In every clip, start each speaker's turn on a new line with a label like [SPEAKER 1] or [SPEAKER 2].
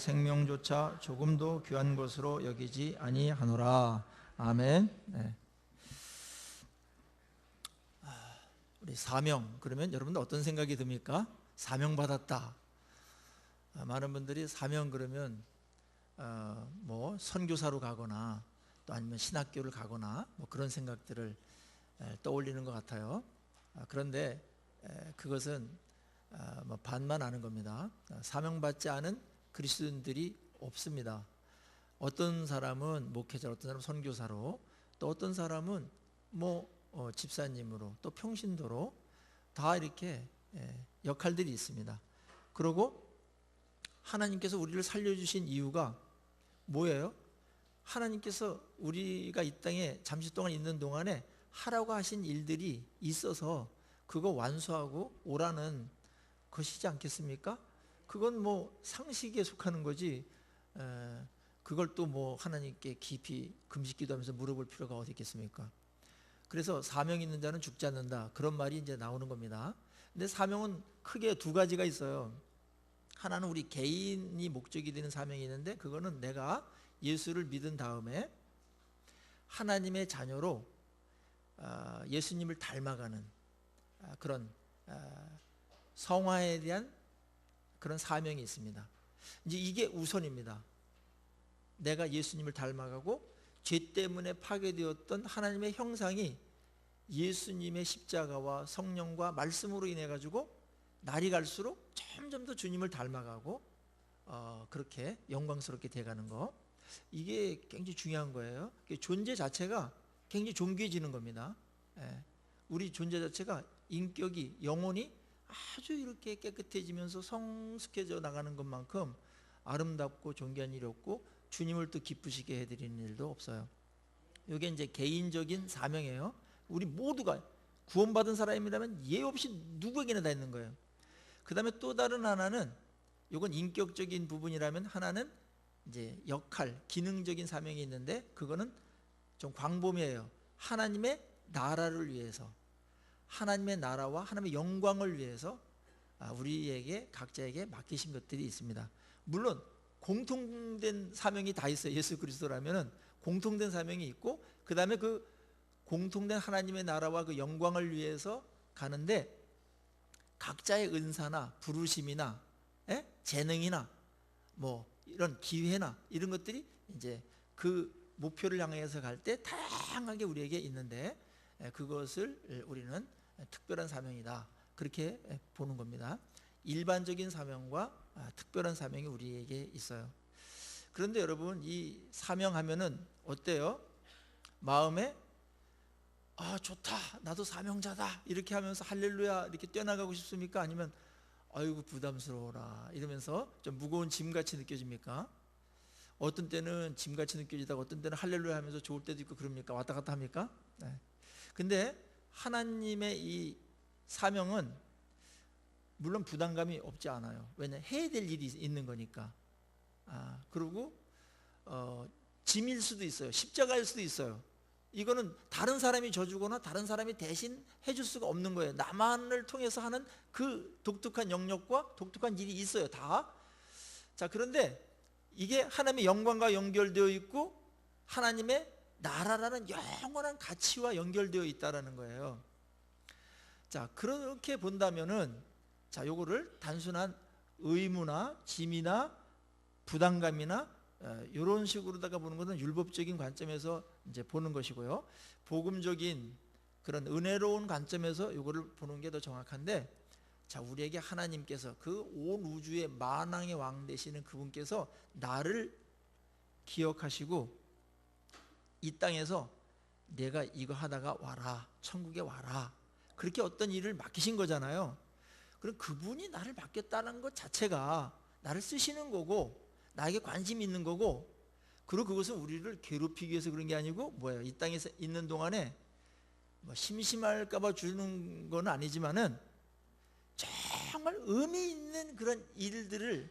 [SPEAKER 1] 생명조차 조금도 귀한 것으로 여기지 아니하노라. 아멘. 네. 우리 사명 그러면 여러분들 어떤 생각이 듭니까? 사명 받았다. 많은 분들이 사명 그러면 뭐 선교사로 가거나 또 아니면 신학교를 가거나 뭐 그런 생각들을 떠올리는 것 같아요. 그런데 그것은 뭐 반만 아는 겁니다. 사명받지 않은 그리스도인들이 없습니다. 어떤 사람은 목회자, 어떤 사람은 선교사로, 또 어떤 사람은 뭐 집사님으로, 또 평신도로 다 이렇게 역할들이 있습니다. 그리고 하나님께서 우리를 살려주신 이유가 뭐예요? 하나님께서 우리가 이 땅에 잠시 동안 있는 동안에 하라고 하신 일들이 있어서 그거 완수하고 오라는 것이지 않겠습니까? 그건 뭐 상식에 속하는 거지, 그걸 또 뭐 하나님께 깊이 금식 기도하면서 물어볼 필요가 어디 있겠습니까? 그래서 사명 있는 자는 죽지 않는다, 그런 말이 이제 나오는 겁니다. 근데 사명은 크게 두 가지가 있어요. 하나는 우리 개인이 목적이 되는 사명이 있는데, 그거는 내가 예수를 믿은 다음에 하나님의 자녀로 예수님을 닮아가는 그런 성화에 대한 그런 사명이 있습니다. 이제 이게 우선입니다. 내가 예수님을 닮아가고 죄 때문에 파괴되었던 하나님의 형상이 예수님의 십자가와 성령과 말씀으로 인해 가지고 날이 갈수록 점점 더 주님을 닮아가고 그렇게 영광스럽게 돼가는 거, 이게 굉장히 중요한 거예요. 존재 자체가 굉장히 존귀해지는 겁니다. 우리 존재 자체가 인격이, 영혼이 아주 이렇게 깨끗해지면서 성숙해져 나가는 것만큼 아름답고 존귀한 일이 없고 주님을 또 기쁘시게 해드리는 일도 없어요. 이게 이제 개인적인 사명이에요. 우리 모두가 구원받은 사람이라면 예 없이 누구에게나 다 있는 거예요. 그 다음에 또 다른 하나는, 이건 인격적인 부분이라면, 하나는 이제 역할, 기능적인 사명이 있는데, 그거는 좀 광범위해요. 하나님의 나라를 위해서, 하나님의 나라와 하나님의 영광을 위해서 우리에게 각자에게 맡기신 것들이 있습니다. 물론 공통된 사명이 다 있어요. 예수 그리스도라면은 공통된 사명이 있고, 그 다음에 그 공통된 하나님의 나라와 그 영광을 위해서 가는데, 각자의 은사나 부르심이나 재능이나 뭐 이런 기회나 이런 것들이 이제 그 목표를 향해서 갈 때 다양하게 우리에게 있는데, 그것을 우리는 특별한 사명이다, 그렇게 보는 겁니다. 일반적인 사명과 특별한 사명이 우리에게 있어요. 그런데 여러분, 이 사명하면은 어때요? 마음에 좋다, 나도 사명자다, 이렇게 하면서 할렐루야 이렇게 뛰어나가고 싶습니까? 아니면 아이고 부담스러워라 이러면서 좀 무거운 짐같이 느껴집니까? 어떤 때는 짐같이 느껴지다가 어떤 때는 할렐루야 하면서 좋을 때도 있고 그럽니까? 왔다 갔다 합니까? 네. 근데 하나님의 이 사명은 물론 부담감이 없지 않아요. 왜냐, 해야 될 일이 있는 거니까. 그리고 짐일 수도 있어요. 십자가일 수도 있어요. 이거는 다른 사람이 져주거나 다른 사람이 대신 해줄 수가 없는 거예요. 나만을 통해서 하는 그 독특한 영역과 독특한 일이 있어요, 다. 자, 그런데 이게 하나님의 영광과 연결되어 있고 하나님의 나라라는 영원한 가치와 연결되어 있다라는 거예요. 자, 그렇게 본다면은, 자, 요거를 단순한 의무나 짐이나 부담감이나 이런 식으로다가 보는 것은 율법적인 관점에서 이제 보는 것이고요. 복음적인 그런 은혜로운 관점에서 이거를 보는 게 더 정확한데, 자, 우리에게 하나님께서 그 온 우주의 만왕의 왕 되시는 그분께서 나를 기억하시고 이 땅에서 내가 이거 하다가 와라, 천국에 와라, 그렇게 어떤 일을 맡기신 거잖아요. 그럼 그분이 나를 맡겼다는 것 자체가 나를 쓰시는 거고 나에게 관심이 있는 거고, 그리고 그것은 우리를 괴롭히기 위해서 그런 게 아니고 뭐예요? 이 땅에 있는 동안에 뭐 심심할까 봐 주는 건 아니지만은 정말 의미 있는 그런 일들을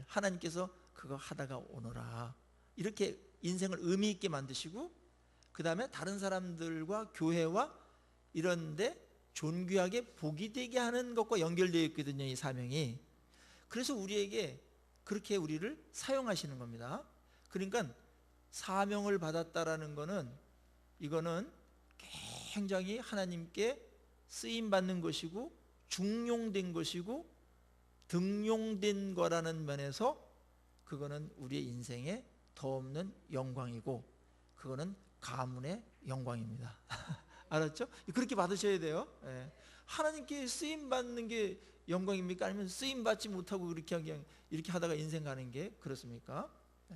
[SPEAKER 1] 하나님께서 그거 하다가 오너라, 이렇게 인생을 의미 있게 만드시고, 그 다음에 다른 사람들과 교회와 이런데 존귀하게 복이 되게 하는 것과 연결되어 있거든요, 이 사명이. 그래서 우리에게 그렇게 우리를 사용하시는 겁니다. 그러니까 사명을 받았다라는 거는, 이거는 굉장히 하나님께 쓰임받는 것이고 중용된 것이고 등용된 거라는 면에서 그거는 우리의 인생에 더없는 영광이고, 그거는 가문의 영광입니다. 알았죠? 그렇게 받으셔야 돼요. 예. 하나님께 쓰임받는 게 영광입니까? 아니면 쓰임받지 못하고 그렇게 그냥 이렇게 하다가 인생 가는 게 그렇습니까? 예.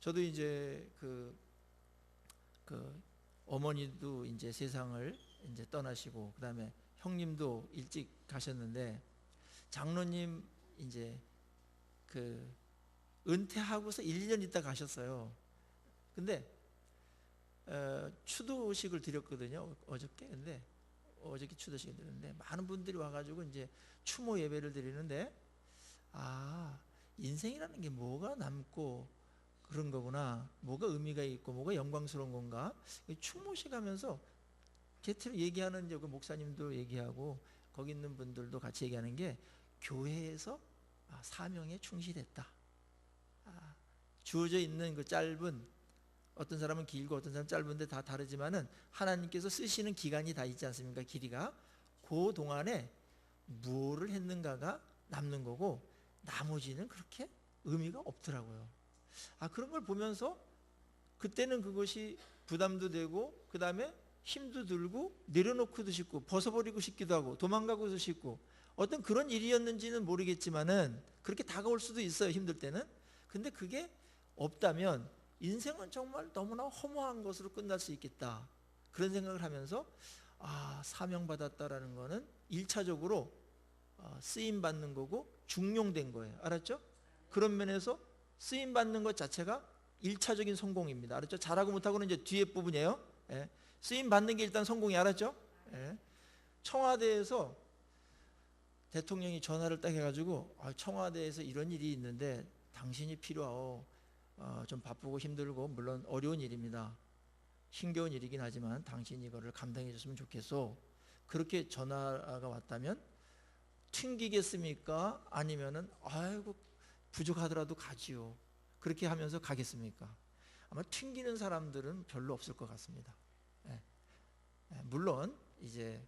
[SPEAKER 1] 저도 이제 그 어머니도 이제 세상을 이제 떠나시고, 그 다음에 형님도 일찍 가셨는데, 장로님 이제 그 은퇴하고서 1년 있다 가셨어요. 근데 추도식을 드렸거든요, 어저께. 근데 어저께 추도식을 드렸는데 많은 분들이 와가지고 이제 추모 예배를 드리는데, 아, 인생이라는 게 뭐가 남고 그런 거구나, 뭐가 의미가 있고 뭐가 영광스러운 건가. 추모식 하면서 게트로 얘기하는 그 목사님도 얘기하고 거기 있는 분들도 같이 얘기하는 게, 교회에서 사명에 충실했다. 주어져 있는 그 짧은, 어떤 사람은 길고 어떤 사람은 짧은데 다 다르지만은 하나님께서 쓰시는 기간이 다 있지 않습니까? 길이가. 그 동안에 무엇을 했는가가 남는 거고, 나머지는 그렇게 의미가 없더라고요. 그런 걸 보면서 그때는 그것이 부담도 되고, 그 다음에 힘도 들고, 내려놓고도 싶고, 벗어버리고 싶기도 하고, 도망가고도 싶고, 어떤 그런 일이었는지는 모르겠지만은 그렇게 다가올 수도 있어요, 힘들 때는. 근데 그게 없다면 인생은 정말 너무나 허무한 것으로 끝날 수 있겠다, 그런 생각을 하면서, 사명받았다라는 거는 1차적으로 쓰임받는 거고 중용된 거예요. 알았죠? 그런 면에서 쓰임받는 것 자체가 1차적인 성공입니다. 알았죠? 잘하고 못하고는 이제 뒤에 부분이에요. 예. 쓰임받는 게 일단 성공이, 알았죠? 예. 청와대에서 대통령이 전화를 딱 해가지고, 청와대에서 이런 일이 있는데 당신이 필요하오. 좀 바쁘고 힘들고 물론 어려운 일입니다. 힘겨운 일이긴 하지만 당신이 이거를 감당해 줬으면 좋겠소. 그렇게 전화가 왔다면 튕기겠습니까? 아니면은 아이고 부족하더라도 가지요, 그렇게 하면서 가겠습니까? 아마 튕기는 사람들은 별로 없을 것 같습니다. 예. 물론 이제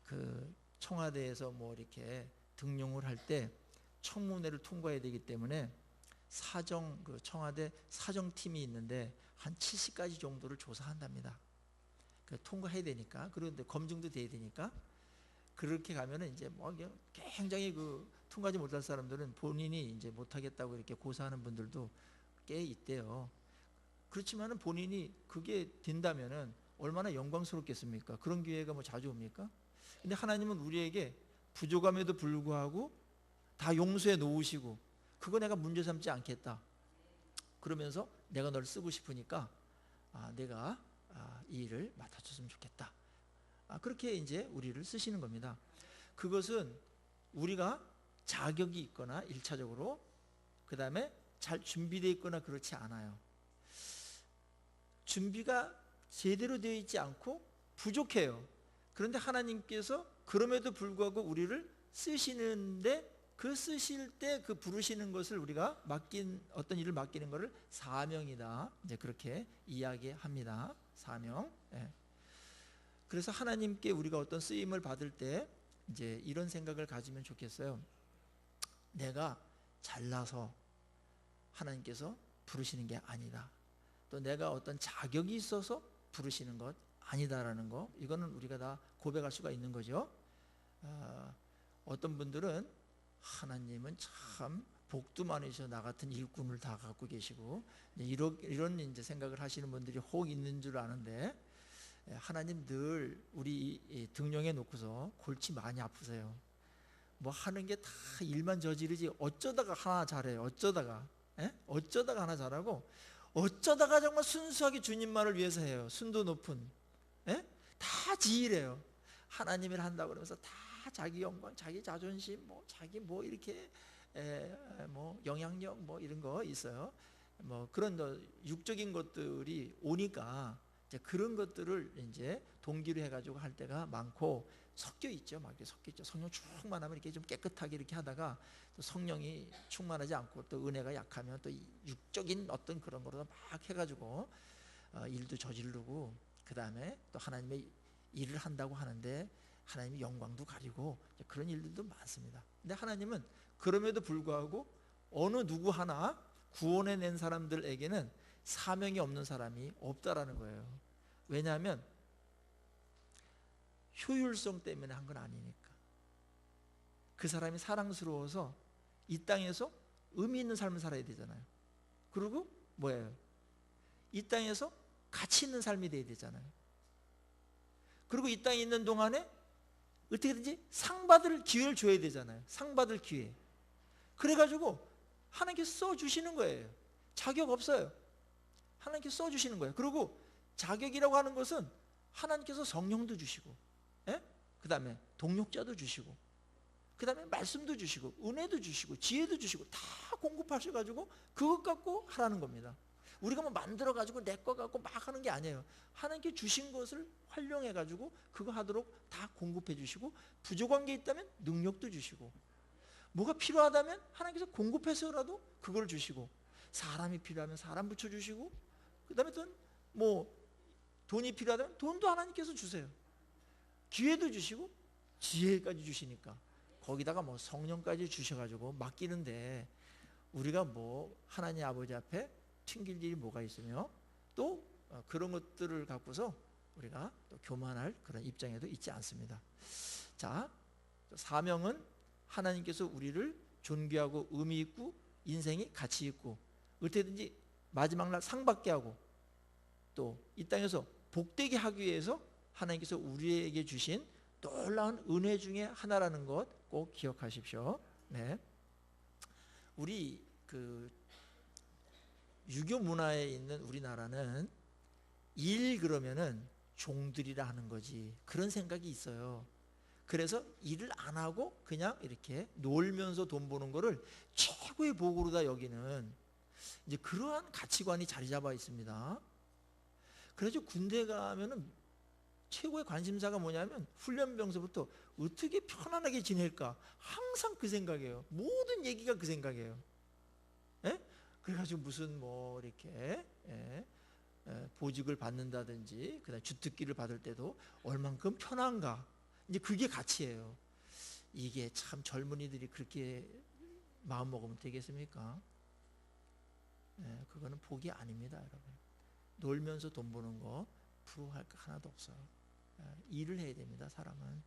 [SPEAKER 1] 그 청와대에서 뭐 이렇게 등용을 할 때 청문회를 통과해야 되기 때문에 그 청와대 사정팀이 있는데 한 70가지 정도를 조사한답니다. 통과해야 되니까. 그런데 검증도 돼야 되니까. 그렇게 가면은 이제 뭐 굉장히 그 통과하지 못할 사람들은 본인이 이제 못하겠다고 이렇게 고사하는 분들도 꽤 있대요. 그렇지만은 본인이 그게 된다면은 얼마나 영광스럽겠습니까? 그런 기회가 뭐 자주 옵니까? 근데 하나님은 우리에게 부족함에도 불구하고 다 용서해 놓으시고, 그거 내가 문제 삼지 않겠다, 그러면서 내가 널 쓰고 싶으니까 내가 이 일을 맡아줬으면 좋겠다. 그렇게 이제 우리를 쓰시는 겁니다. 그것은 우리가 자격이 있거나 1차적으로, 그 다음에 잘 준비되어 있거나 그렇지 않아요. 준비가 제대로 되어 있지 않고 부족해요. 그런데 하나님께서 그럼에도 불구하고 우리를 쓰시는데, 그 쓰실 때 그 부르시는 것을 우리가 어떤 일을 맡기는 것을 사명이다, 이제 그렇게 이야기합니다. 사명. 예. 그래서 하나님께 우리가 어떤 쓰임을 받을 때 이제 이런 생각을 가지면 좋겠어요. 내가 잘나서 하나님께서 부르시는 게 아니다, 또 내가 어떤 자격이 있어서 부르시는 것 아니다라는 거, 이거는 우리가 다 고백할 수가 있는 거죠. 어떤 분들은 하나님은 참 복도 많으셔, 나 같은 일꾼을 다 갖고 계시고, 이런 이제 생각을 하시는 분들이 혹 있는 줄 아는데, 하나님 늘 우리 등용해 놓고서 골치 많이 아프세요. 뭐 하는 게 다 일만 저지르지 어쩌다가 하나 잘해요. 어쩌다가 하나 잘하고, 어쩌다가 정말 순수하게 주님만을 위해서 해요. 순도 높은. 다 지일해요. 하나님을 한다고 그러면서 다 자기 영광, 자기 자존심, 자기 이렇게 영향력 이런 거 있어요. 그런 육적인 것들이 오니까 이제 그런 것들을 이제 동기로 해가지고 할 때가 많고, 섞여 있죠. 막 이렇게 섞여 있죠. 성령 충만하면 이렇게 좀 깨끗하게 이렇게 하다가 또 성령이 충만하지 않고 또 은혜가 약하면 또 육적인 어떤 그런 거로 막 해가지고 일도 저지르고, 그 다음에 또 하나님의 일을 한다고 하는데 하나님의 영광도 가리고 그런 일들도 많습니다. 근데 하나님은 그럼에도 불구하고 어느 누구 하나 구원해낸 사람들에게는 사명이 없는 사람이 없다라는 거예요. 왜냐하면 효율성 때문에 한 건 아니니까. 그 사람이 사랑스러워서 이 땅에서 의미 있는 삶을 살아야 되잖아요. 그리고 뭐예요? 이 땅에서 가치 있는 삶이 돼야 되잖아요. 그리고 이 땅에 있는 동안에 어떻게든지 상 받을 기회를 줘야 되잖아요. 상 받을 기회. 그래가지고 하나님께서 써주시는 거예요. 자격 없어요. 하나님께서 써주시는 거예요. 그리고 자격이라고 하는 것은 하나님께서 성령도 주시고, 그 다음에 동력자도 주시고, 그 다음에 말씀도 주시고, 은혜도 주시고, 지혜도 주시고, 다 공급하셔가지고 그것 갖고 하라는 겁니다. 우리가 뭐 만들어가지고 내 거 갖고 막 하는 게 아니에요. 하나님께 주신 것을 활용해가지고 그거 하도록 다 공급해 주시고, 부족한 게 있다면 능력도 주시고, 뭐가 필요하다면 하나님께서 공급해서라도 그걸 주시고, 사람이 필요하면 사람 붙여주시고, 그 다음에 또 뭐 돈이 필요하다면 돈도 하나님께서 주세요. 기회도 주시고 지혜까지 주시니까 거기다가 뭐 성령까지 주셔가지고 맡기는데 우리가 뭐 하나님 아버지 앞에 튕길 일이 뭐가 있으며 또 그런 것들을 갖고서 우리가 또 교만할 그런 입장에도 있지 않습니다. 자, 사명은 하나님께서 우리를 존귀하고 의미 있고 인생이 가치 있고 어떻게든지 마지막 날 상 받게 하고 또 이 땅에서 복되게 하기 위해서 하나님께서 우리에게 주신 놀라운 은혜 중에 하나라는 것 꼭 기억하십시오. 네. 우리 그 유교 문화에 있는 우리나라는 일 그러면은 종들이라 하는 거지, 그런 생각이 있어요. 그래서 일을 안 하고 그냥 이렇게 놀면서 돈 버는 거를 최고의 복으로다 여기는 이제 그러한 가치관이 자리 잡아 있습니다. 그래서 군대 가면은 최고의 관심사가 뭐냐면 훈련병서부터 어떻게 편안하게 지낼까 항상 그 생각이에요. 모든 얘기가 그 생각이에요. 예? 그래가지고 무슨 뭐 이렇게 보직을 받는다든지 그다음 주특기를 받을 때도 얼만큼 편한가, 이제 그게 가치예요. 이게 참 젊은이들이 그렇게 마음 먹으면 되겠습니까? 그거는 복이 아닙니다, 여러분. 놀면서 돈 버는 거 부러워할 거 하나도 없어요. 일을 해야 됩니다, 사람은.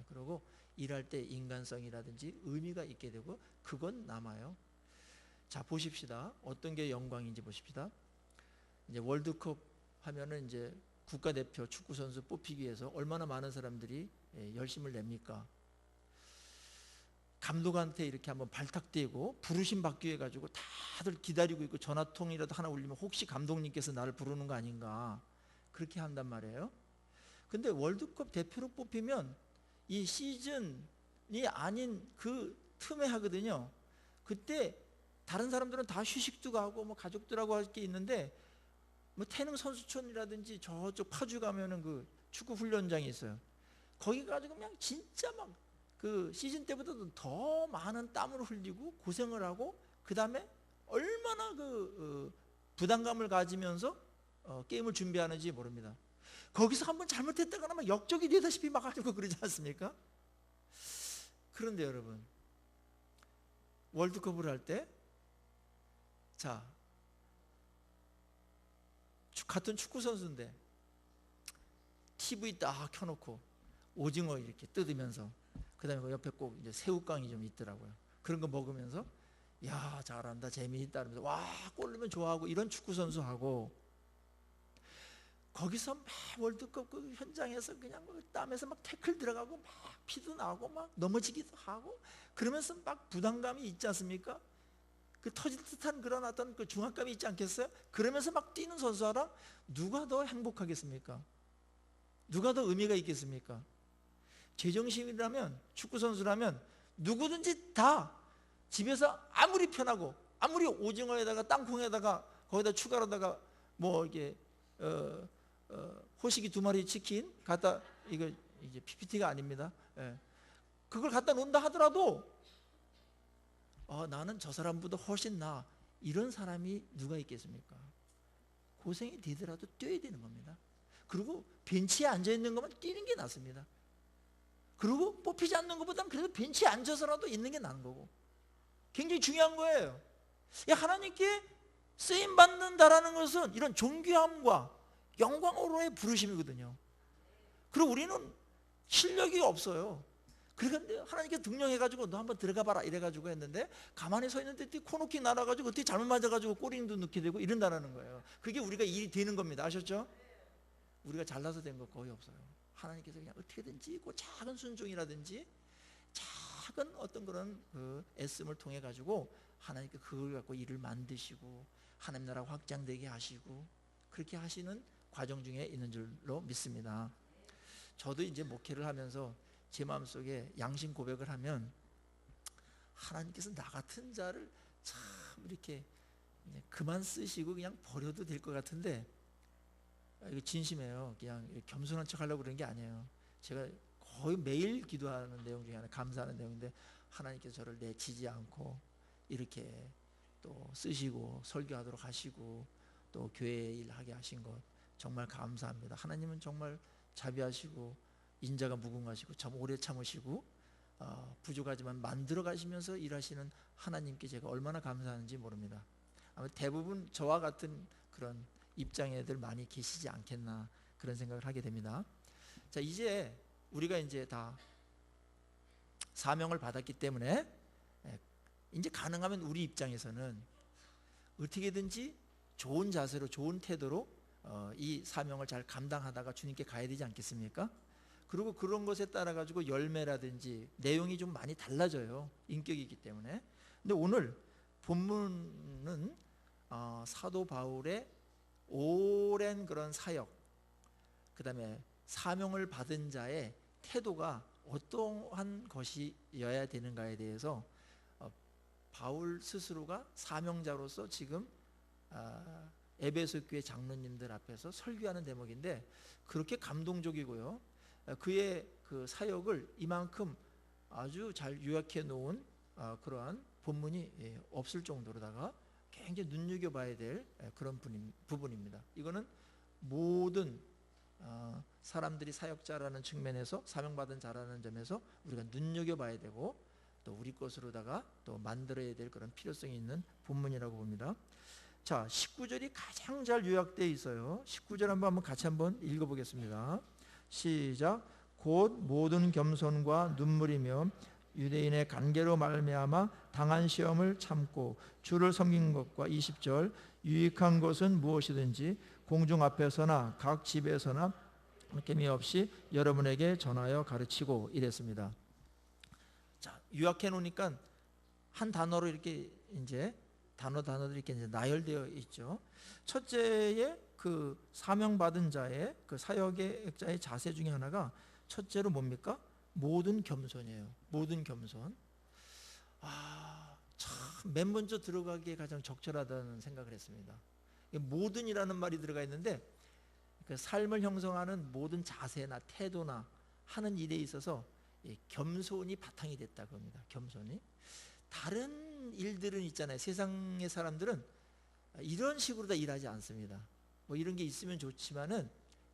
[SPEAKER 1] 그리고 일할 때 인간성이라든지 의미가 있게 되고 그건 남아요. 자, 보십시다. 어떤 게 영광인지 보십시다. 이제 월드컵 하면은 이제 국가대표 축구 선수 뽑히기 위해서 얼마나 많은 사람들이 열심을 냅니까? 감독한테 이렇게 한번 발탁되고 부르심 받기 위해 가지고 다들 기다리고 있고 전화통이라도 하나 울리면 혹시 감독님께서 나를 부르는 거 아닌가, 그렇게 한단 말이에요. 근데 월드컵 대표로 뽑히면 이 시즌이 아닌 그 틈에 하거든요. 그때 다른 사람들은 다 휴식도 가고 뭐 가족들하고 할 게 있는데 뭐 태릉 선수촌이라든지 저쪽 파주 가면은 그 축구 훈련장이 있어요. 거기 가지고 그냥 진짜 막 그 시즌 때보다도 더 많은 땀을 흘리고 고생을 하고 그 다음에 얼마나 그 부담감을 가지면서 게임을 준비하는지 모릅니다. 거기서 한번 잘못했다거나 막 역적이 되다시피 막 하려고 그러지 않습니까? 그런데 여러분, 월드컵을 할 때 자, 같은 축구 선수인데 TV 딱 켜놓고 오징어 이렇게 뜯으면서 그 다음에 그 옆에 꼭 이제 새우깡이 좀 있더라고요. 그런 거 먹으면서 야 잘한다 재미있다 이러면서 와 골 넣으면 좋아하고 이런 축구 선수하고 거기서 막 월드컵 그 현장에서 그냥 뭐 땀에서 막 태클 들어가고 막 피도 나고 막 넘어지기도 하고 그러면서 막 부담감이 있지 않습니까? 그 터질 듯한 그런 어떤 그 중압감이 있지 않겠어요? 그러면서 막 뛰는 선수하라 누가 더 행복하겠습니까? 누가 더 의미가 있겠습니까? 제정신이라면 축구 선수라면 누구든지 다 집에서 아무리 편하고 아무리 오징어에다가 땅콩에다가 거기다 추가로다가 뭐 이렇게 호식이 2마리 치킨 갖다, 이거 이제 PPT가 아닙니다. 예. 그걸 갖다 놓는다 하더라도 나는 저 사람보다 훨씬 나아, 이런 사람이 누가 있겠습니까? 고생이 되더라도 뛰어야 되는 겁니다. 그리고 벤치에 앉아 있는 것만 뛰는 게 낫습니다. 그리고 뽑히지 않는 것보다는 그래도 벤치에 앉아서라도 있는 게 나은 거고, 굉장히 중요한 거예요. 하나님께 쓰임 받는다라는 것은 이런 존귀함과 영광으로의 부르심이거든요. 그리고 우리는 실력이 없어요. 그런데 하나님께 등령해가지고 너 한번 들어가 봐라 이래가지고 했는데, 가만히 서 있는데 코너킥 날아가지고 어떻게 잘못 맞아가지고 꼬링도 넣게 되고 이런다는 거예요. 그게 우리가 일이 되는 겁니다. 아셨죠? 우리가 잘나서 된 거 거의 없어요. 하나님께서 그냥 어떻게든지 그 작은 순종이라든지 작은 어떤 그런 그 애씀을 통해 가지고 하나님께 그걸 갖고 일을 만드시고 하나님 나라가 확장되게 하시고 그렇게 하시는 과정 중에 있는 줄로 믿습니다. 저도 이제 목회를 하면서 제 마음속에 양심 고백을 하면, 하나님께서 나 같은 자를 참 이렇게 그만 쓰시고 그냥 버려도 될 것 같은데, 이거 진심이에요. 그냥 겸손한 척 하려고 그러는 게 아니에요. 제가 거의 매일 기도하는 내용 중에 하나, 감사하는 내용인데, 하나님께서 저를 내치지 않고 이렇게 또 쓰시고 설교하도록 하시고 또 교회 일하게 하신 것 정말 감사합니다. 하나님은 정말 자비하시고 인자가 무궁하시고 참 오래 참으시고 부족하지만 만들어 가시면서 일하시는 하나님께 제가 얼마나 감사하는지 모릅니다. 아마 대부분 저와 같은 그런 입장의 애들 많이 계시지 않겠나, 그런 생각을 하게 됩니다. 자, 이제 우리가 이제 다 사명을 받았기 때문에 이제 가능하면 우리 입장에서는 어떻게든지 좋은 자세로 좋은 태도로 이 사명을 잘 감당하다가 주님께 가야 되지 않겠습니까? 그리고 그런 것에 따라 가지고 열매라든지 내용이 좀 많이 달라져요. 인격이기 때문에. 근데 오늘 본문은 사도 바울의 오랜 그런 사역, 그 다음에 사명을 받은 자의 태도가 어떠한 것이어야 되는가에 대해서 바울 스스로가 사명자로서 지금 에베소 교회 장로님들 앞에서 설교하는 대목인데, 그렇게 감동적이고요. 그의 그 사역을 이만큼 아주 잘 요약해 놓은 그러한 본문이 없을 정도로다가 굉장히 눈여겨봐야 될 그런 부분입니다. 이거는 모든 사람들이 사역자라는 측면에서, 사명받은 자라는 점에서 우리가 눈여겨봐야 되고 또 우리 것으로다가 또 만들어야 될 그런 필요성이 있는 본문이라고 봅니다. 자, 19절이 가장 잘 요약되어 있어요. 19절 한번 같이 한번 읽어보겠습니다. 시작. 곧 모든 겸손과 눈물이며 유대인의 관계로 말미암아 당한 시험을 참고 주를 섬긴 것과, 20절, 유익한 것은 무엇이든지 공중 앞에서나 각 집에서나 깹이 없이 여러분에게 전하여 가르치고, 이랬습니다. 자, 요약해 놓으니까 한 단어로 이렇게 이제 단어들이 이렇게 이제 나열되어 있죠. 첫째의 그 사명받은 자의 그 사역의 자의 자세 중에 하나가, 첫째로 뭡니까? 모든 겸손이에요. 모든 겸손. 참 맨 먼저 들어가기에 가장 적절하다는 생각을 했습니다. 모든이라는 말이 들어가 있는데, 그 삶을 형성하는 모든 자세나 태도나 하는 일에 있어서 겸손이 바탕이 됐다고 합니다. 겸손이. 다른 일들은 있잖아요. 세상의 사람들은 이런 식으로 다 일하지 않습니다. 뭐 이런 게 있으면 좋지만은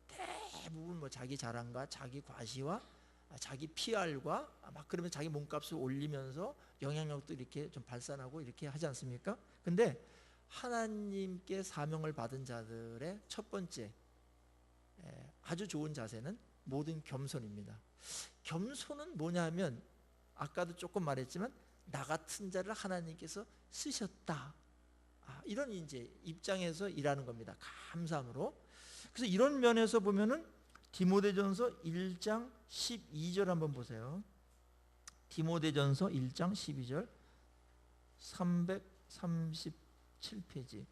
[SPEAKER 1] 대부분 뭐 자기 자랑과 자기 과시와 자기 PR과 막 그러면 자기 몸값을 올리면서 영향력도 이렇게 좀 발산하고 이렇게 하지 않습니까? 근데 하나님께 사명을 받은 자들의 첫 번째 아주 좋은 자세는 모든 겸손입니다. 겸손은 뭐냐면, 아까도 조금 말했지만 나 같은 자를 하나님께서 쓰셨다, 이런 이제 입장에서 일하는 겁니다. 감사함으로. 그래서 이런 면에서 보면은 디모데전서 1장 12절 한번 보세요. 디모데전서 1장 12절 337페이지.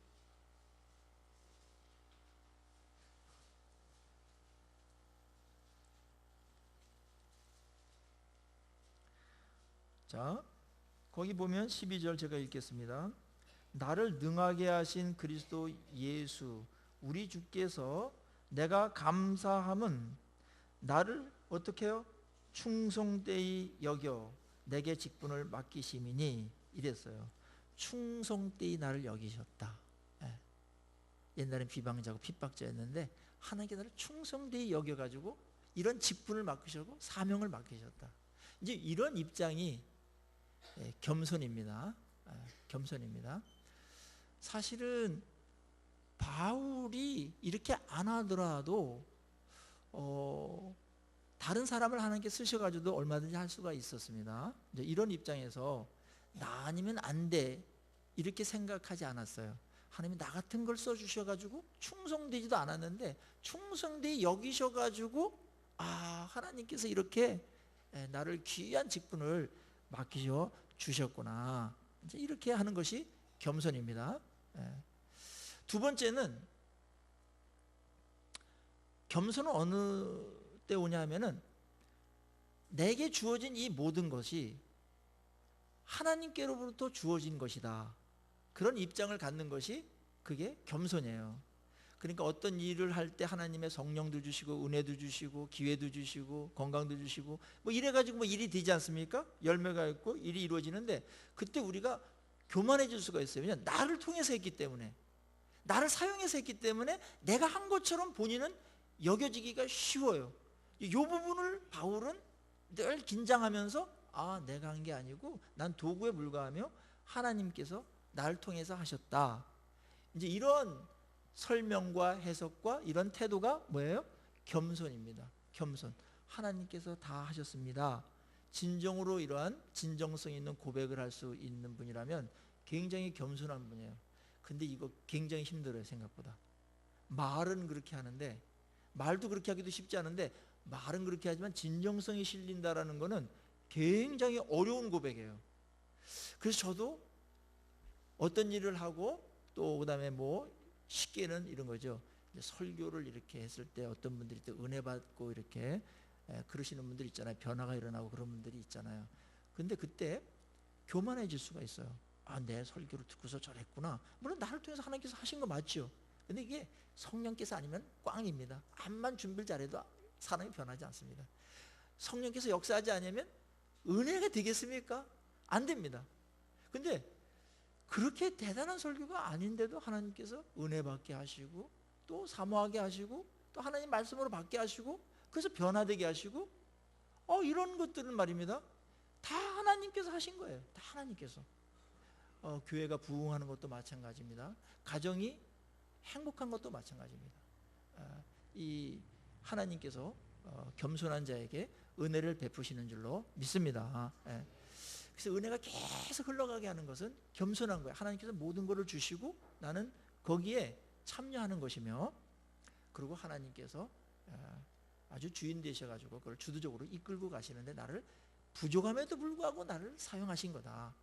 [SPEAKER 1] 자, 거기 보면 12절 제가 읽겠습니다. 나를 능하게 하신 그리스도 예수 우리 주께서 내가 감사함은 나를 어떻게 해요? 충성되이 여겨 내게 직분을 맡기심이니 이랬어요. 충성되이 나를 여기셨다. 예. 옛날엔 비방자고 핍박자였는데 하나님께 나를 충성되이 여겨가지고 이런 직분을 맡기셨고 사명을 맡기셨다. 이제 이런 입장이 겸손입니다. 겸손입니다. 사실은 바울이 이렇게 안 하더라도 다른 사람을 하나님께 쓰셔가지고도 얼마든지 할 수가 있었습니다. 이제 이런 입장에서 나 아니면 안 돼 이렇게 생각하지 않았어요. 하나님이 나 같은 걸 써주셔가지고 충성되지도 않았는데 충성되이 여기셔가지고 하나님께서 이렇게 나를 귀한 직분을 맡기셔 주셨구나. 이제 이렇게 하는 것이 겸손입니다. 두 번째는 겸손은 어느 때 오냐 하면은 내게 주어진 이 모든 것이 하나님께로부터 주어진 것이다. 그런 입장을 갖는 것이 그게 겸손이에요. 그러니까 어떤 일을 할 때 하나님의 성령도 주시고 은혜도 주시고 기회도 주시고 건강도 주시고 뭐 이래가지고 뭐 일이 되지 않습니까? 열매가 있고 일이 이루어지는데 그때 우리가 교만해질 수가 있어요. 왜냐하면 나를 통해서 했기 때문에 나를 사용해서 했기 때문에 내가 한 것처럼 본인은 여겨지기가 쉬워요. 이 부분을 바울은 늘 긴장하면서 내가 한 게 아니고 난 도구에 불과하며 하나님께서 나를 통해서 하셨다. 이제 이런 설명과 해석과 이런 태도가 뭐예요? 겸손입니다. 겸손. 하나님께서 다 하셨습니다. 진정으로 이러한 진정성 있는 고백을 할 수 있는 분이라면 굉장히 겸손한 분이에요. 근데 이거 굉장히 힘들어요. 생각보다. 말은 그렇게 하는데 말도 그렇게 하기도 쉽지 않은데 말은 그렇게 하지만 진정성이 실린다라는 거는 굉장히 어려운 고백이에요. 그래서 저도 어떤 일을 하고 또 그다음에 뭐 쉽게는 이런 거죠. 설교를 이렇게 했을 때 어떤 분들이 또 은혜 받고 이렇게 그러시는 분들 있잖아요. 변화가 일어나고 그런 분들이 있잖아요. 근데 그때 교만해질 수가 있어요. 내 설교를 듣고서 저랬구나. 물론 나를 통해서 하나님께서 하신 거 맞죠. 근데 이게 성령께서 아니면 꽝입니다. 암만 준비를 잘해도 사람이 변하지 않습니다. 성령께서 역사하지 않으면 은혜가 되겠습니까? 안 됩니다. 근데 그렇게 대단한 설교가 아닌데도 하나님께서 은혜 받게 하시고 또 사모하게 하시고 또 하나님 말씀으로 받게 하시고 그래서 변화되게 하시고 이런 것들은 말입니다. 다 하나님께서 하신 거예요. 다 하나님께서. 교회가 부흥하는 것도 마찬가지입니다. 가정이 행복한 것도 마찬가지입니다. 이 하나님께서 겸손한 자에게 은혜를 베푸시는 줄로 믿습니다. 그래서 은혜가 계속 흘러가게 하는 것은 겸손한 거예요. 하나님께서 모든 것을 주시고 나는 거기에 참여하는 것이며 그리고 하나님께서 아주 주인 되셔가지고 그걸 주도적으로 이끌고 가시는데 나를 부족함에도 불구하고 나를 사용하신 거다.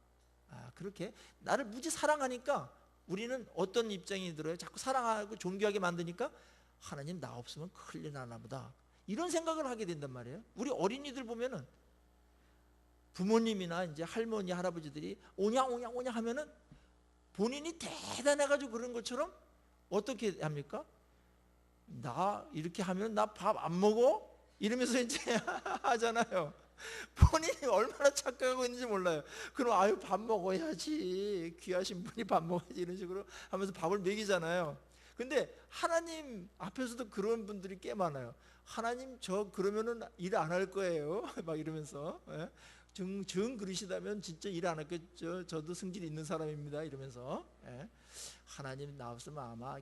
[SPEAKER 1] 그렇게 나를 무지 사랑하니까 우리는 어떤 입장이 들어요? 자꾸 사랑하고 존귀하게 만드니까 하나님 나 없으면 큰일 나나 보다. 이런 생각을 하게 된단 말이에요. 우리 어린이들 보면은 부모님이나 이제 할머니, 할아버지들이 오냐 하면은 본인이 대단해가지고 그런 것처럼 어떻게 합니까? 나 이렇게 하면 나 밥 안 먹어? 이러면서 이제 하잖아요. 본인이 얼마나 착각하고 있는지 몰라요. 그럼 밥 먹어야지. 귀하신 분이 밥 먹어야지. 이런 식으로 하면서 밥을 먹이잖아요. 근데 하나님 앞에서도 그런 분들이 꽤 많아요. 하나님 저 그러면은 일 안 할 거예요. 막 이러면서 정 그러시다면 진짜 일 안 할겠죠. 저도 승질 있는 사람입니다. 이러면서 하나님 나 없으면 아마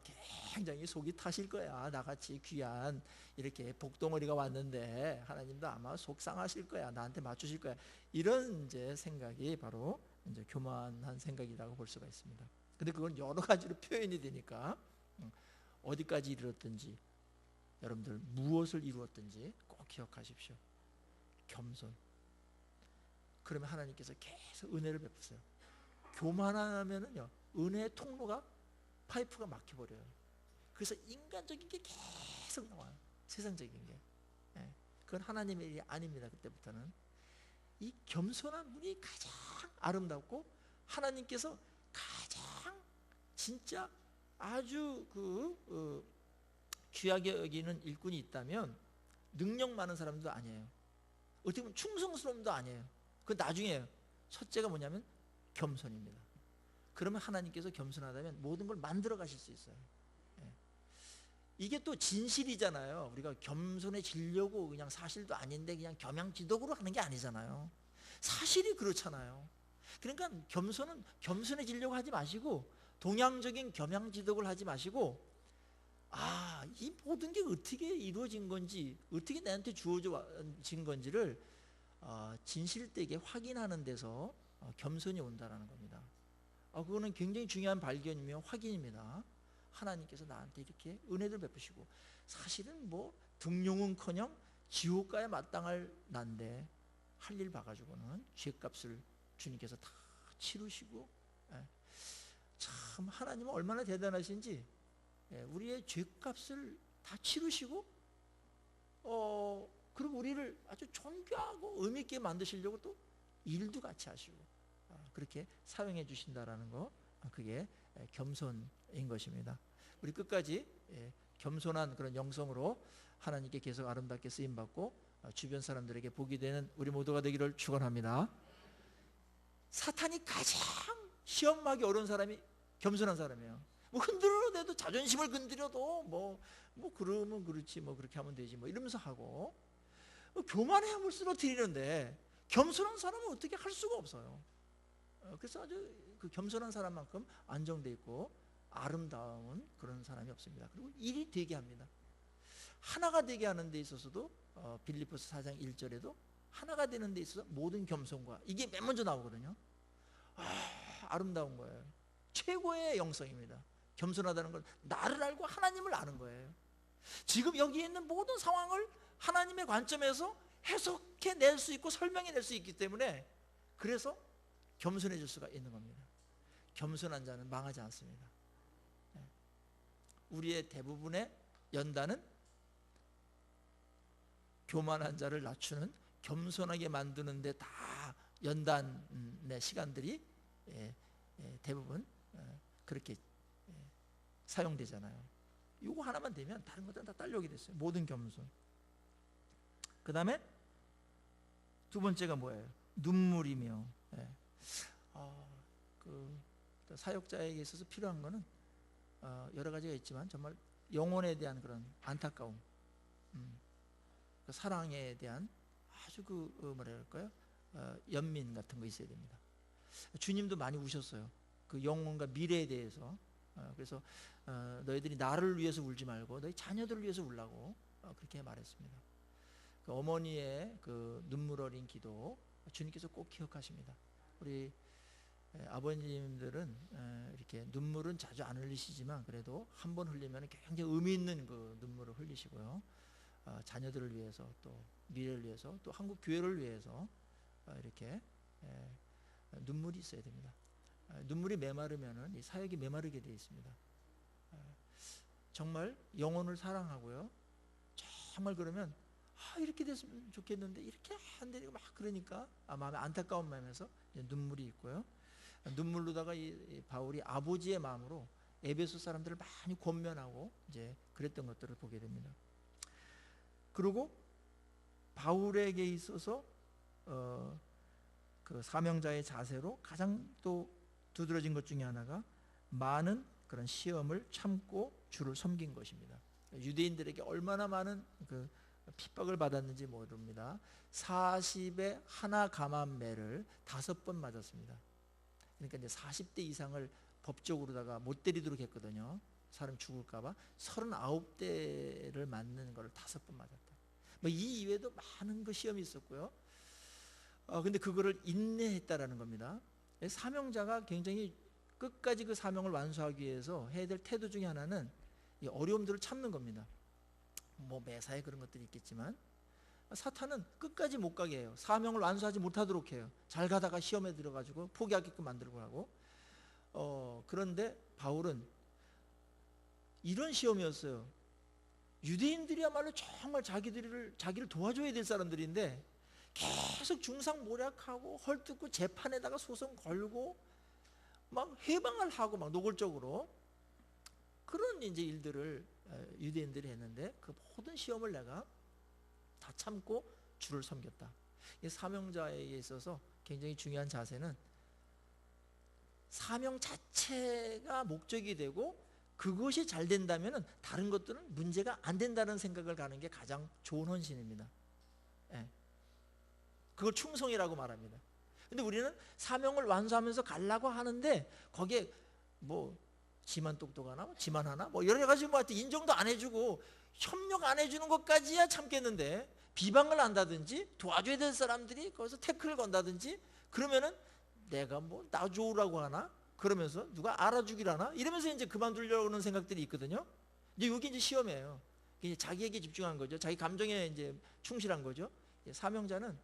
[SPEAKER 1] 굉장히 속이 타실 거야. 나같이 귀한 이렇게 복덩어리가 왔는데 하나님도 아마 속상하실 거야. 나한테 맞추실 거야. 이런 이제 생각이 바로 이제 교만한 생각이라고 볼 수가 있습니다. 근데 그건 여러 가지로 표현이 되니까 어디까지 이르렀든지 여러분들 무엇을 이루었든지 꼭 기억하십시오. 겸손. 그러면 하나님께서 계속 은혜를 베푸세요. 교만하면은요 은혜의 통로가 파이프가 막혀버려요. 그래서 인간적인 게 계속 나와요. 세상적인 게. 그건 하나님의 일이 아닙니다. 그때부터는 이 겸손한 분이 가장 아름답고 하나님께서 가장 진짜 아주 귀하게 여기는 일꾼이 있다면 능력 많은 사람도 아니에요. 어떻게 보면 충성스러움도 아니에요. 그 나중에요. 첫째가 뭐냐면 겸손입니다. 그러면 하나님께서 겸손하다면 모든 걸 만들어 가실 수 있어요. 예. 이게 또 진실이잖아요. 우리가 겸손해지려고 그냥 사실도 아닌데 그냥 겸양지덕으로 하는 게 아니잖아요. 사실이 그렇잖아요. 그러니까 겸손은 겸손해지려고 하지 마시고 동양적인 겸양지덕을 하지 마시고 이 모든 게 어떻게 이루어진 건지 어떻게 나한테 주어진 건지를 진실되게 확인하는 데서 겸손이 온다는 겁니다. 그거는 굉장히 중요한 발견이며 확인입니다. 하나님께서 나한테 이렇게 은혜를 베푸시고 사실은 뭐 등용은커녕 지옥 가야 마땅할 난데 할 일 봐가지고는 죄값을 주님께서 다 치르시고 참 하나님은 얼마나 대단하신지 우리의 죄값을 다 치르시고 그리고 우리를 아주 존귀하고 의미 있게 만드시려고 또 일도 같이 하시고 그렇게 사용해 주신다라는 거 그게 겸손인 것입니다. 우리 끝까지 겸손한 그런 영성으로 하나님께 계속 아름답게 쓰임받고 주변 사람들에게 복이 되는 우리 모두가 되기를 축원합니다. 사탄이 가장 시험하기 어려운 사람이 겸손한 사람이에요. 뭐 흔들어도 자존심을 건드려도 뭐 그러면 그렇지 뭐 그렇게 하면 되지 뭐 이러면서 하고 교만해야 쓰러뜨리는데 겸손한 사람은 어떻게 할 수가 없어요. 그래서 아주 그 겸손한 사람만큼 안정돼 있고 아름다운 그런 사람이 없습니다. 그리고 일이 되게 합니다. 하나가 되게 하는 데 있어서도 빌립보서 4장 1절에도 하나가 되는 데 있어서 모든 겸손과 이게 맨 먼저 나오거든요. 아름다운 거예요. 최고의 영성입니다. 겸손하다는 건 나를 알고 하나님을 아는 거예요. 지금 여기 있는 모든 상황을 하나님의 관점에서 해석해 낼 수 있고 설명해 낼 수 있기 때문에 그래서 겸손해질 수가 있는 겁니다. 겸손한 자는 망하지 않습니다. 우리의 대부분의 연단은 교만한 자를 낮추는 겸손하게 만드는 데 다 연단의 시간들이 대부분 그렇게 사용되잖아요. 이거 하나만 되면 다른 것들은 다 딸려오게 됐어요. 모든 겸손. 그 다음에 두 번째가 뭐예요? 눈물이며 그 사역자에게 있어서 필요한 거는 여러 가지가 있지만 정말 영혼에 대한 그런 안타까움, 그 사랑에 대한 아주 뭐라 그럴까요? 연민 같은 거 있어야 됩니다. 주님도 많이 우셨어요. 그 영혼과 미래에 대해서. 그래서 너희들이 나를 위해서 울지 말고 너희 자녀들을 위해서 울라고 그렇게 말했습니다. 그 어머니의 그 눈물 어린 기도 주님께서 꼭 기억하십니다. 우리 아버님들은 이렇게 눈물은 자주 안 흘리시지만 그래도 한 번 흘리면 굉장히 의미 있는 그 눈물을 흘리시고요. 자녀들을 위해서 또 미래를 위해서 또 한국 교회를 위해서 이렇게 눈물이 있어야 됩니다. 눈물이 메마르면은 이 사역이 메마르게 되어 있습니다. 정말 영혼을 사랑하고요. 정말 그러면 이렇게 됐으면 좋겠는데 이렇게 안 되고 막 그러니까 마음에 안타까운 마음에서 눈물이 있고요. 눈물로다가 이 바울이 아버지의 마음으로 에베소 사람들을 많이 권면하고 이제 그랬던 것들을 보게 됩니다. 그리고 바울에게 있어서 그 사명자의 자세로 가장 또 두드러진 것 중에 하나가 많은 그런 시험을 참고 주를 섬긴 것입니다. 유대인들에게 얼마나 많은 그 핍박을 받았는지 모릅니다. 40에 하나 감한매를 5번 맞았습니다. 그러니까 이제 40대 이상을 법적으로다가 못 때리도록 했거든요. 사람 죽을까봐 39대를 맞는 걸 5번 맞았다. 뭐 이 이외에도 많은 그 시험이 있었고요. 근데 그거를 인내했다라는 겁니다. 사명자가 굉장히 끝까지 그 사명을 완수하기 위해서 해야 될 태도 중에 하나는 이 어려움들을 참는 겁니다. 뭐 매사에 그런 것들이 있겠지만 사탄은 끝까지 못 가게 해요. 사명을 완수하지 못하도록 해요. 잘 가다가 시험에 들어가지고 포기하게끔 만들고 하고. 그런데 바울은 이런 시험이었어요. 유대인들이야말로 정말 자기를 도와줘야 될 사람들인데 계속 중상모략하고 헐뜯고 재판에다가 소송 걸고 막 해방을 하고 막 노골적으로 그런 이제 일들을 유대인들이 했는데 그 모든 시험을 내가 다 참고 주를 섬겼다. 이 사명자에게 있어서 굉장히 중요한 자세는 사명 자체가 목적이 되고 그것이 잘 된다면 다른 것들은 문제가 안 된다는 생각을 가는 게 가장 좋은 헌신입니다. 예. 그걸 충성이라고 말합니다. 근데 우리는 사명을 완수하면서 가려고 하는데 거기에 뭐 지만 똑똑하나 뭐 지만 하나 뭐 여러 가지 뭐 하여튼 인정도 안 해주고 협력 안 해주는 것까지야 참겠는데 비방을 한다든지 도와줘야 될 사람들이 거기서 태클을 건다든지 그러면은 내가 뭐 놔줘라고 하나 그러면서 누가 알아주기라나 이러면서 이제 그만두려고 하는 생각들이 있거든요. 이제 여기 이제 시험이에요. 이제 자기에게 집중한 거죠. 자기 감정에 이제 충실한 거죠. 사명자는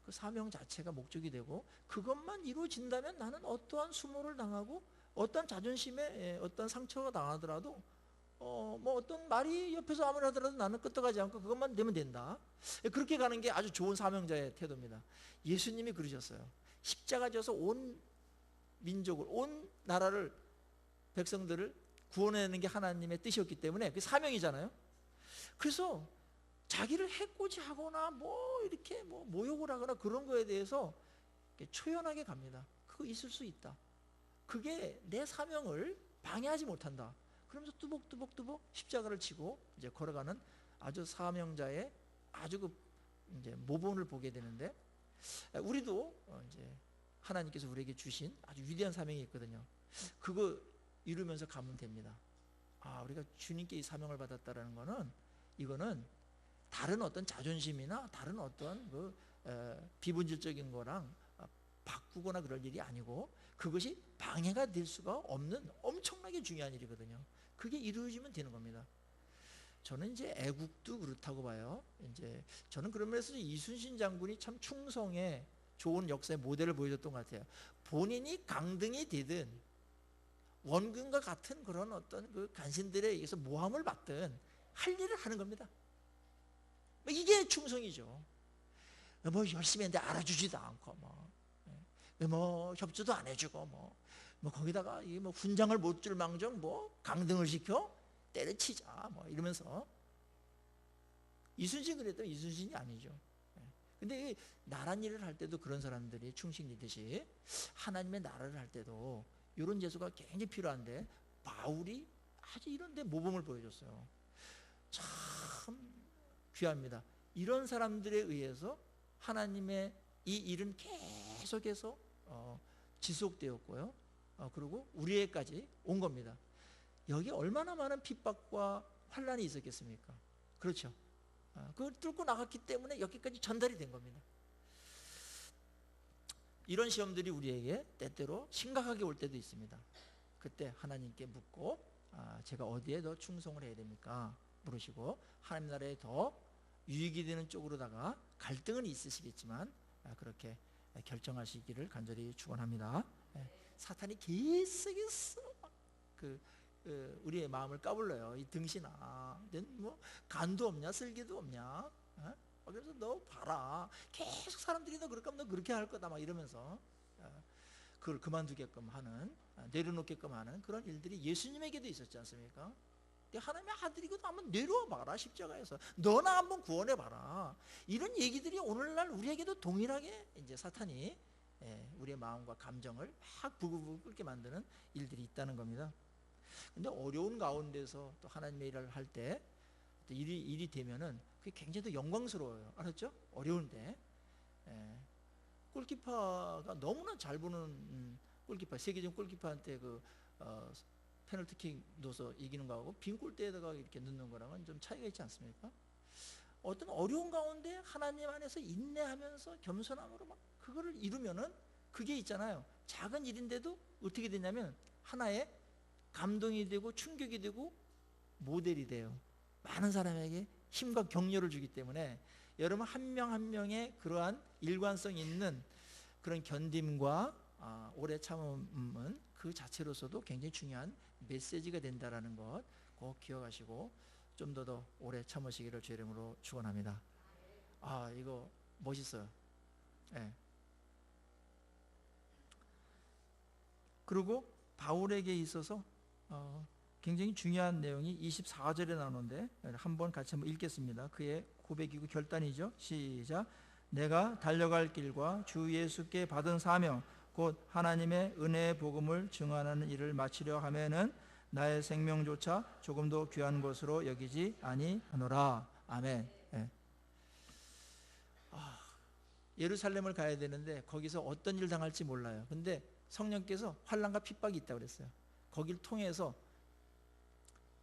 [SPEAKER 1] 그 사명 자체가 목적이 되고 그것만 이루어진다면 나는 어떠한 수모를 당하고 어떤 자존심에 어떤 상처가 당하더라도 뭐 어떤 말이 옆에서 아무리 하더라도 나는 끄떡하지 않고 그것만 되면 된다. 그렇게 가는 게 아주 좋은 사명자의 태도입니다. 예수님이 그러셨어요. 십자가 져서 온 민족을 온 나라를 백성들을 구원해내는 게 하나님의 뜻이었기 때문에 그게 사명이잖아요. 그래서 자기를 해코지하거나 뭐 이렇게 뭐 모욕을 하거나 그런 거에 대해서 초연하게 갑니다. 그거 있을 수 있다. 그게 내 사명을 방해하지 못한다. 그러면서 뚜벅뚜벅 십자가를 치고 이제 걸어가는 아주 사명자의 아주 그 이제 모범을 보게 되는데 우리도 이제 하나님께서 우리에게 주신 아주 위대한 사명이 있거든요. 그거 이루면서 가면 됩니다. 우리가 주님께 이 사명을 받았다라는 거는 이거는 다른 어떤 자존심이나 다른 어떤 그 비본질적인 거랑 바꾸거나 그럴 일이 아니고 그것이 방해가 될 수가 없는 엄청나게 중요한 일이거든요. 그게 이루어지면 되는 겁니다. 저는 이제 애국도 그렇다고 봐요. 이제 저는 그런 면에서 이순신 장군이 참 충성의 좋은 역사의 모델을 보여줬던 것 같아요. 본인이 강등이 되든 원근과 같은 그런 어떤 그 간신들에 의해서 모함을 받든 할 일을 하는 겁니다. 이게 충성이죠. 뭐 열심히 했는데 알아주지도 않고 뭐 협조도 안 해주고 뭐 거기다가 이 뭐 훈장을 못 줄 망정 뭐 강등을 시켜 때려치자 뭐 이러면서 이순신 그랬더니 이순신이 아니죠. 근데 나란 일을 할 때도 그런 사람들이 충신이듯이 하나님의 나라를 할 때도 이런 예수가 굉장히 필요한데 바울이 아주 이런 데 모범을 보여줬어요. 참 귀합니다. 이런 사람들에 의해서 하나님의 이 일은 계속해서 지속되었고요. 그리고 우리에까지 온 겁니다. 여기 얼마나 많은 핍박과 환란이 있었겠습니까? 그렇죠. 그걸 뚫고 나갔기 때문에 여기까지 전달이 된 겁니다. 이런 시험들이 우리에게 때때로 심각하게 올 때도 있습니다. 그때 하나님께 묻고 제가 어디에 더 충성을 해야 됩니까? 물으시고 하나님 나라에 더 유익이 되는 쪽으로다가 갈등은 있으시겠지만 그렇게 결정하시기를 간절히 축원합니다. 사탄이 계속해서 우리의 마음을 까불러요. 이 등신아, 뭐 간도 없냐, 쓸개도 없냐? 그래서 너 봐라. 계속 사람들이 너 그럴까, 너 그렇게 할 거다 막 이러면서 그걸 그만두게끔 하는, 내려놓게끔 하는 그런 일들이 예수님에게도 있었지 않습니까? 하나님의 아들이고도 한번 내려와 봐라 십자가에서 너나 한번 구원해 봐라. 이런 얘기들이 오늘날 우리에게도 동일하게 이제 사탄이 우리의 마음과 감정을 막 부글부글 끓게 만드는 일들이 있다는 겁니다. 근데 어려운 가운데서 또 하나님의 일을 할 때 또 일이 되면은 그게 굉장히 또 영광스러워요. 알았죠? 어려운데 골키퍼가 너무나 잘 보는 골키퍼, 세계적 골키퍼한테 페널티킥 넣어서 이기는 거하고 빈 골대에다가 이렇게 넣는 거랑은 좀 차이가 있지 않습니까? 어떤 어려운 가운데 하나님 안에서 인내하면서 겸손함으로 막 그거를 이루면은 그게 있잖아요. 작은 일인데도 어떻게 되냐면 하나의 감동이 되고 충격이 되고 모델이 돼요. 많은 사람에게 힘과 격려를 주기 때문에 여러분 한 명 한 명의 그러한 일관성 있는 그런 견딤과 오래 참음은 그 자체로서도 굉장히 중요한 메시지가 된다라는 것 꼭 기억하시고 좀 더 오래 참으시기를 주의 이름으로 축원합니다. 이거 멋있어요. 그리고 바울에게 있어서 굉장히 중요한 내용이 24절에 나오는데 한번 같이 한번 읽겠습니다. 그의 고백이고 결단이죠. 시작. 내가 달려갈 길과 주 예수께 받은 사명 곧 하나님의 은혜의 복음을 증언하는 일을 마치려 하면은 나의 생명조차 조금도 귀한 것으로 여기지 아니하노라. 아멘. 예. 예루살렘을 가야 되는데 거기서 어떤 일 당할지 몰라요. 근데 성령께서 환난과 핍박이 있다고 그랬어요. 거길 통해서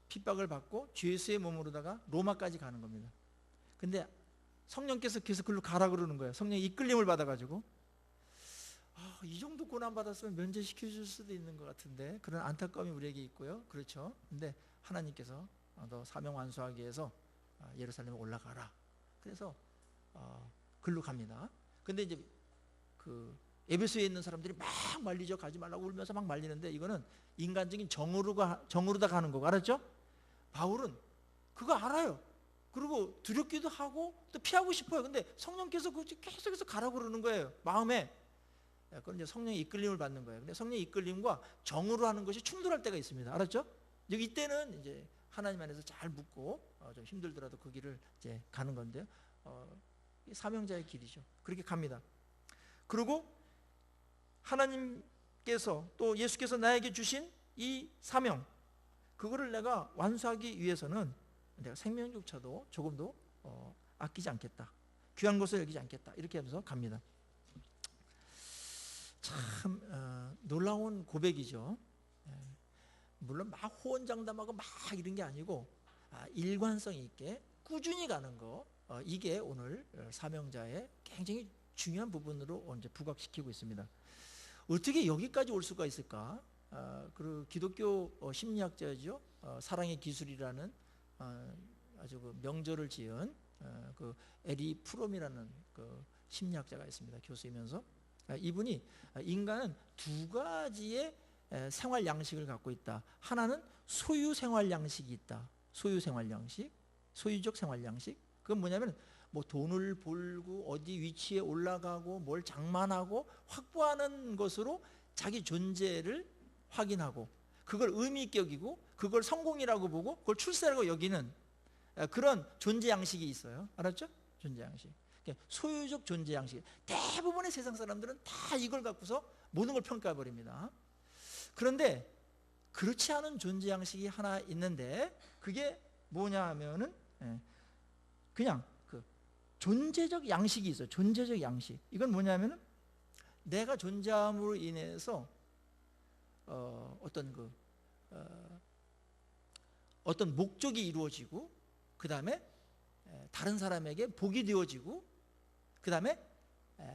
[SPEAKER 1] 핍박을 받고 주 예수의 몸으로다가 로마까지 가는 겁니다. 근데 성령께서 계속 글로 가라 그러는 거예요. 성령의 이끌림을 받아가지고 이 정도 고난 받았으면 면제시켜 줄 수도 있는 것 같은데 그런 안타까움이 우리에게 있고요. 그렇죠. 근데 하나님께서 너 사명 완수하기 위해서 예루살렘에 올라가라. 그래서 글로 갑니다. 근데 이제 그 에베소에 있는 사람들이 막 말리죠. 가지 말라고 울면서 막 말리는데 이거는 인간적인 정으로다 가는 거고, 알았죠? 바울은 그거 알아요. 그리고 두렵기도 하고 또 피하고 싶어요. 근데 성령께서 계속해서 가라고 그러는 거예요. 마음에. 그건 이제 성령의 이끌림을 받는 거예요. 근데 성령의 이끌림과 정으로 하는 것이 충돌할 때가 있습니다. 알았죠? 이때는 이제 하나님 안에서 잘 묻고 좀 힘들더라도 그 길을 이제 가는 건데요. 사명자의 길이죠. 그렇게 갑니다. 그리고 하나님께서 또 예수께서 나에게 주신 이 사명, 그거를 내가 완수하기 위해서는 내가 생명조차도 조금도 아끼지 않겠다. 귀한 것을 여기지 않겠다. 이렇게 하면서 갑니다. 참 놀라운 고백이죠. 물론 막 호언장담하고 막 이런 게 아니고 일관성 있게 꾸준히 가는 거, 이게 오늘 사명자의 굉장히 중요한 부분으로 이제 부각시키고 있습니다. 어떻게 여기까지 올 수가 있을까? 그 기독교 심리학자죠. 사랑의 기술이라는 아주 그 명절을 지은 그 에리 프롬이라는 그 심리학자가 있습니다. 교수이면서 이분이 인간은 두 가지의 생활 양식을 갖고 있다. 하나는 소유 생활 양식이 있다. 소유 생활 양식, 소유적 생활 양식. 그건 뭐냐면 뭐 돈을 벌고 어디 위치에 올라가고 뭘 장만하고 확보하는 것으로 자기 존재를 확인하고 그걸 의미 있게 여기고 그걸 성공이라고 보고 그걸 출세라고 여기는 그런 존재 양식이 있어요. 알았죠? 존재 양식. 소유적 존재 양식. 대부분의 세상 사람들은 다 이걸 갖고서 모든 걸 평가해 버립니다. 그런데 그렇지 않은 존재 양식이 하나 있는데 그게 뭐냐 하면은 그냥 그 존재적 양식이 있어요. 존재적 양식. 이건 뭐냐면은 내가 존재함으로 인해서 어떤 목적이 이루어지고 그 다음에 다른 사람에게 복이 되어지고 그 다음에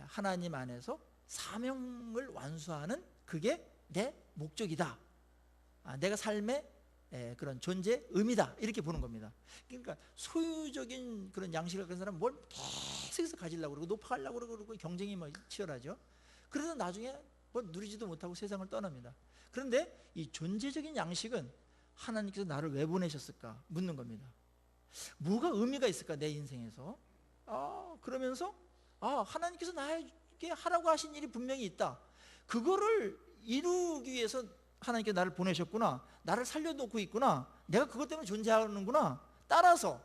[SPEAKER 1] 하나님 안에서 사명을 완수하는 그게 내 목적이다. 내가 삶의 그런 존재 의미다. 이렇게 보는 겁니다. 그러니까 소유적인 그런 양식을 가진 사람은 뭘 계속해서 가지려고 그러고 높아가려고 그러고 경쟁이 막 치열하죠. 그래서 나중에 뭐 누리지도 못하고 세상을 떠납니다. 그런데 이 존재적인 양식은 하나님께서 나를 왜 보내셨을까 묻는 겁니다. 뭐가 의미가 있을까 내 인생에서? 그러면서 하나님께서 나에게 하라고 하신 일이 분명히 있다. 그거를 이루기 위해서 하나님께서 나를 보내셨구나. 나를 살려놓고 있구나. 내가 그것 때문에 존재하는구나. 따라서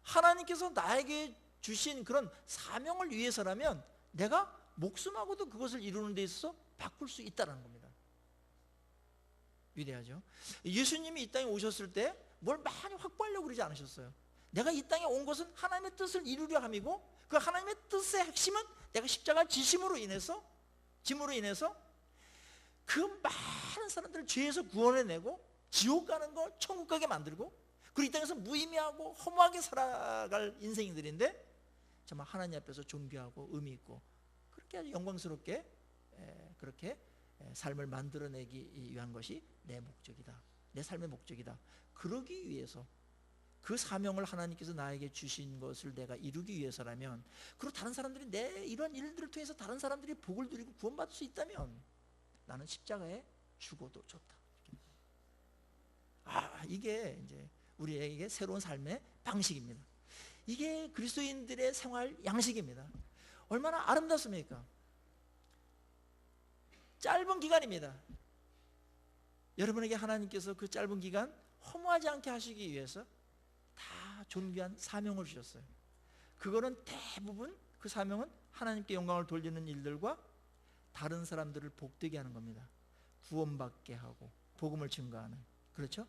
[SPEAKER 1] 하나님께서 나에게 주신 그런 사명을 위해서라면 내가 목숨하고도 그것을 이루는 데 있어서 바꿀 수 있다는 겁니다. 위대하죠. 예수님이 이 땅에 오셨을 때 뭘 많이 확보하려고 그러지 않으셨어요. 내가 이 땅에 온 것은 하나님의 뜻을 이루려 함이고 그 하나님의 뜻의 핵심은 내가 십자가 짐으로 인해서 그 많은 사람들을 죄에서 구원해내고 지옥 가는 거 천국 가게 만들고 그리고 이 땅에서 무의미하고 허무하게 살아갈 인생들인데 정말 하나님 앞에서 존귀하고 의미 있고 그렇게 아주 영광스럽게 그렇게 삶을 만들어내기 위한 것이 내 목적이다. 내 삶의 목적이다. 그러기 위해서 그 사명을 하나님께서 나에게 주신 것을 내가 이루기 위해서라면 그리고 다른 사람들이 내 이런 일들을 통해서 다른 사람들이 복을 누리고 구원받을 수 있다면 나는 십자가에 죽어도 좋다. 이게 이제 우리에게 새로운 삶의 방식입니다. 이게 그리스도인들의 생활 양식입니다. 얼마나 아름답습니까? 짧은 기간입니다. 여러분에게 하나님께서 그 짧은 기간 허무하지 않게 하시기 위해서 다 존귀한 사명을 주셨어요. 그거는 대부분 그 사명은 하나님께 영광을 돌리는 일들과 다른 사람들을 복되게 하는 겁니다. 구원받게 하고 복음을 증거하는. 그렇죠?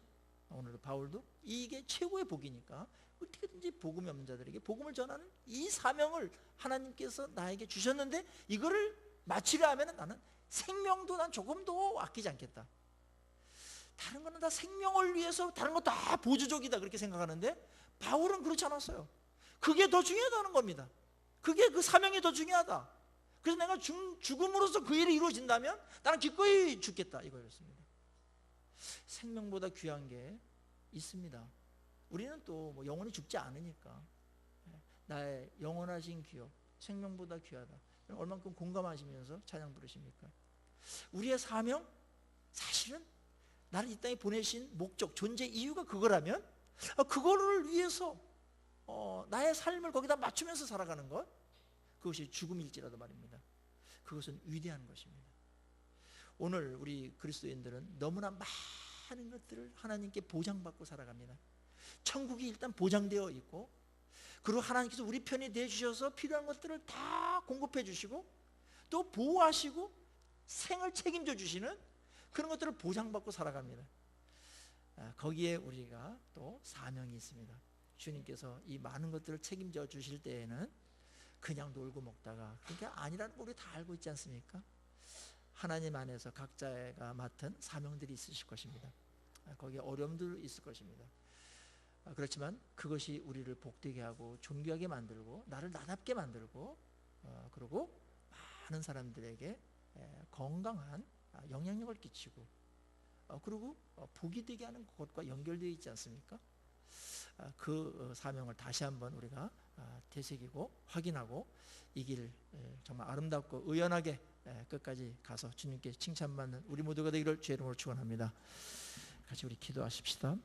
[SPEAKER 1] 오늘도 바울도 이게 최고의 복이니까 어떻게든지 복음이 없는 자들에게 복음을 전하는 이 사명을 하나님께서 나에게 주셨는데, 이거를 마치려 하면 나는 생명도 난 조금도 아끼지 않겠다. 다른 거는 다 생명을 위해서, 다른 거 다 보조적이다 그렇게 생각하는데, 바울은 그렇지 않았어요. 그게 더 중요하다는 겁니다. 그게 그 사명이 더 중요하다. 그래서 내가 죽음으로써 그 일이 이루어진다면 나는 기꺼이 죽겠다 이거였습니다. 생명보다 귀한 게 있습니다. 우리는 또 뭐 영원히 죽지 않으니까 나의 영원하신 기업, 생명보다 귀하다. 얼만큼 공감하시면서 찬양 부르십니까? 우리의 사명, 사실은 나를 이 땅에 보내신 목적, 존재 이유가 그거라면 그거를 위해서 나의 삶을 거기다 맞추면서 살아가는 것, 그것이 죽음일지라도 말입니다. 그것은 위대한 것입니다. 오늘 우리 그리스도인들은 너무나 많은 것들을 하나님께 보장받고 살아갑니다. 천국이 일단 보장되어 있고, 그리고 하나님께서 우리 편이 되어주셔서 필요한 것들을 다 공급해 주시고 또 보호하시고 생을 책임져 주시는 그런 것들을 보장받고 살아갑니다. 거기에 우리가 또 사명이 있습니다. 주님께서 이 많은 것들을 책임져 주실 때에는 그냥 놀고 먹다가 그게 아니라는 거 우리 다 알고 있지 않습니까? 하나님 안에서 각자가 맡은 사명들이 있으실 것입니다. 거기에 어려움도 있을 것입니다. 그렇지만 그것이 우리를 복되게 하고 존귀하게 만들고 나를 나답게 만들고 그리고 많은 사람들에게 건강한 영향력을 끼치고 그리고 복이 되게 하는 것과 연결되어 있지 않습니까? 그 사명을 다시 한번 우리가 되새기고 확인하고 이 길 정말 아름답고 의연하게 끝까지 가서 주님께 칭찬받는 우리 모두가 되기를 주의 이름으로 축원합니다. 같이 우리 기도하십시다.